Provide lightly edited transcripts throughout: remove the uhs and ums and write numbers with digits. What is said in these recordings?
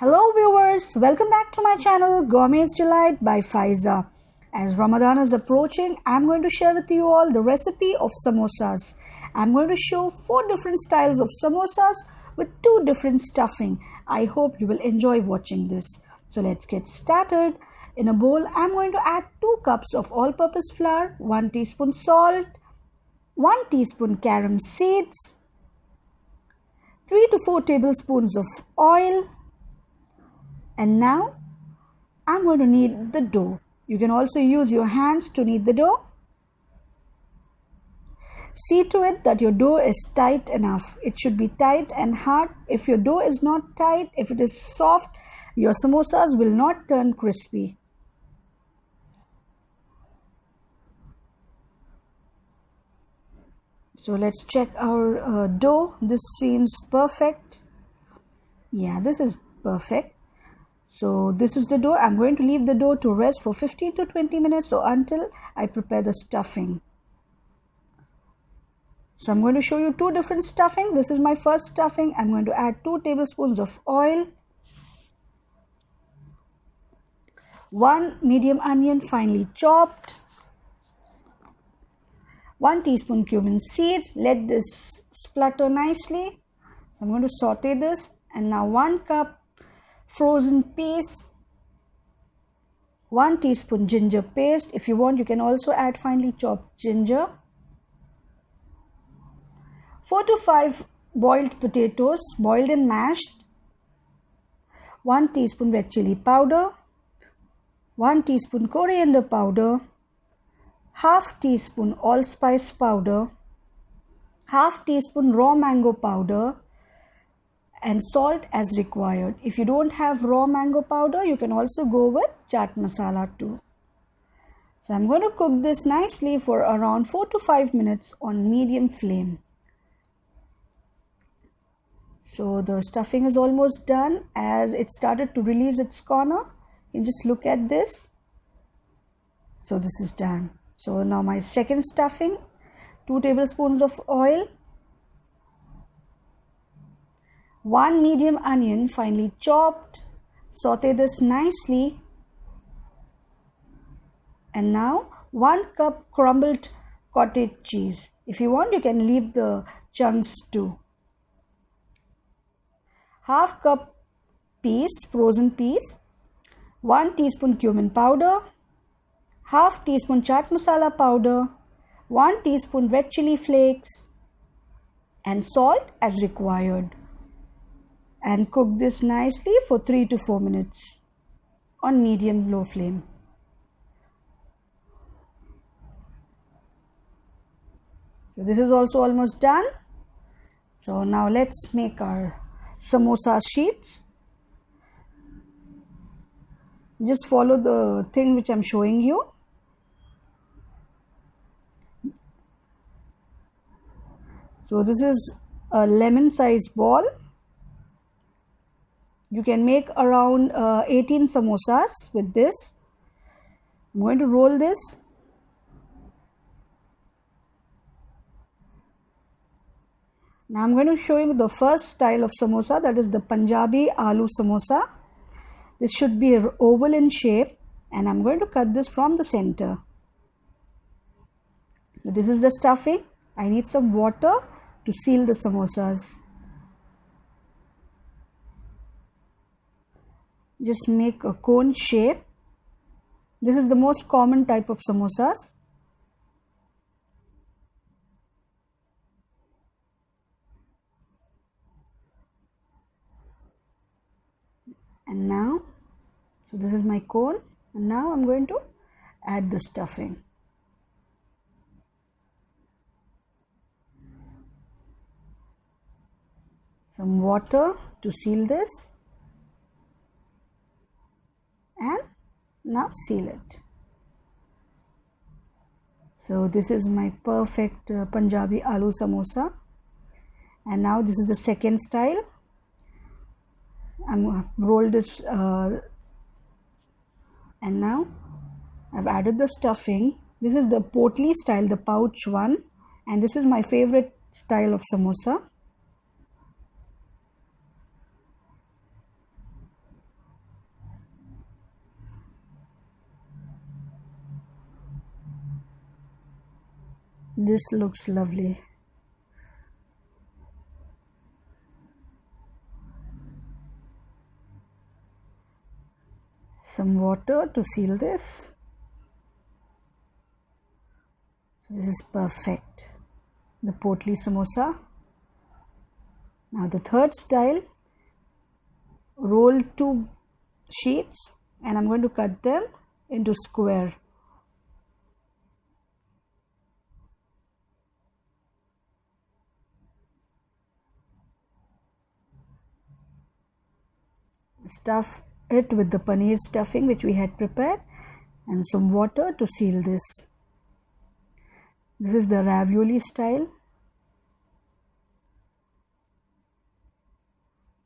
Hello viewers, welcome back to my channel Gourmet's Delight by Faiza. As Ramadan is approaching, I'm going to share with you all the recipe of samosas. I'm going to show 4 different styles of samosas with 2 different stuffing. I hope you will enjoy watching this. So let's get started. In a bowl, I'm going to add 2 cups of all-purpose flour, 1 teaspoon salt, 1 teaspoon carom seeds, 3 to 4 tablespoons of oil. And now I'm going to knead the dough. You can also use your hands to knead the dough. See to it that your dough is tight enough. It should be tight and hard. If your dough is not tight, if it is soft, your samosas will not turn crispy. So let's check our dough. This seems perfect. Yeah, this is perfect. So this is the dough. I'm going to leave the dough to rest for 15 to 20 minutes or until I prepare the stuffing. So I'm going to show you 2 different stuffing. This is my first stuffing. I'm going to add 2 tablespoons of oil, 1 medium onion finely chopped, 1 teaspoon cumin seeds. Let this splutter nicely. So I'm going to saute this, and now 1 cup frozen peas, 1 teaspoon ginger paste. If you want, you can also add finely chopped ginger, 4 to 5 boiled potatoes, boiled and mashed, 1 teaspoon red chili powder, 1 teaspoon coriander powder, half teaspoon allspice powder, half teaspoon raw mango powder, and salt as required. If you don't have raw mango powder, you can also go with chaat masala too. So I'm going to cook this nicely for around 4 to 5 minutes on medium flame. So the stuffing is almost done. As it started to release its corner, you can just look at this. So this is done. So now my second stuffing, 2 tablespoons of oil, 1 medium onion finely chopped. Saute this nicely. And now 1 cup crumbled cottage cheese. If you want, you can leave the chunks too. Half cup peas, frozen peas, 1 teaspoon cumin powder, half teaspoon chaat masala powder, 1 teaspoon red chili flakes, and salt as required. And cook this nicely for 3 to 4 minutes on medium-low flame. So this is also almost done. So now let's make our samosa sheets. Just follow the thing which I'm showing you. So this is a lemon-sized ball. You can make around 18 samosas with this. I'm going to roll this. Now I'm going to show you the first style of samosa, that is the Punjabi aloo samosa. This should be oval in shape, and I'm going to cut this from the center. This is the stuffing. I need some water to seal the samosas. Just make a cone shape. This is the most common type of samosas. And now, so this is my cone, and now I'm going to add the stuffing. Some water to seal this. And now seal it. So this is my perfect Punjabi aloo samosa. And now this is the second style. I'm rolled this and now I've added the stuffing. This is the potli style, the pouch one, and this is my favorite style of samosa. This looks lovely. Some water to seal this. This is perfect. The potli samosa. Now the third style, roll 2 sheets and I'm going to cut them into square. Stuff it with the paneer stuffing which we had prepared and some water to seal this. This is the ravioli style.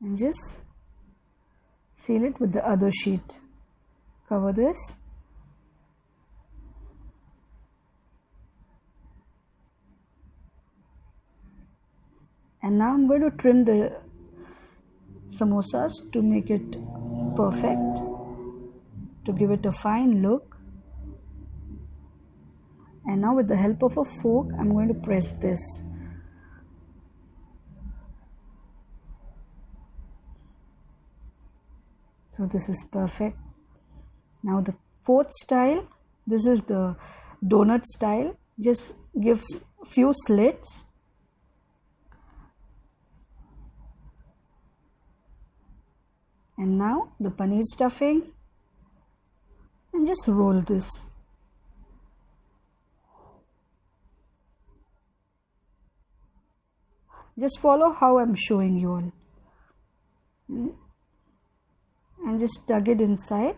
And just seal it with the other sheet. Cover this. And now I'm going to trim the samosas to make it perfect, to give it a fine look. And now with the help of a fork, I'm going to press this. So this is perfect. Now the fourth style, this is the donut style. Just give few slits. And now the paneer stuffing and just roll this. Just follow how I'm showing you all. And just tuck it inside.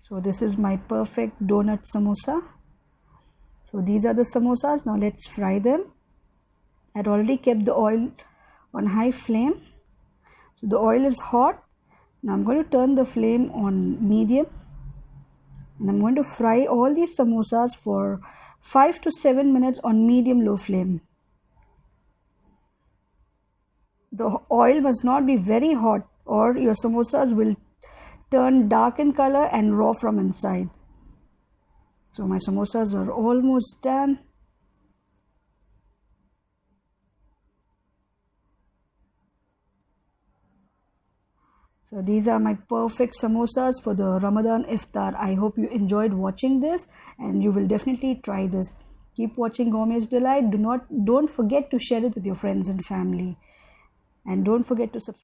So this is my perfect donut samosa. So these are the samosas. Now let's fry them. I'd already kept the oil on high flame. So the oil is hot. Now I'm going to turn the flame on medium. And I'm going to fry all these samosas for 5 to 7 minutes on medium-low flame. The oil must not be very hot or your samosas will turn dark in color and raw from inside. So my samosas are almost done. So these are my perfect samosas for the Ramadan Iftar. I hope you enjoyed watching this and you will definitely try this. Keep watching Gourmet's Delight. Don't forget to share it with your friends and family. And don't forget to subscribe.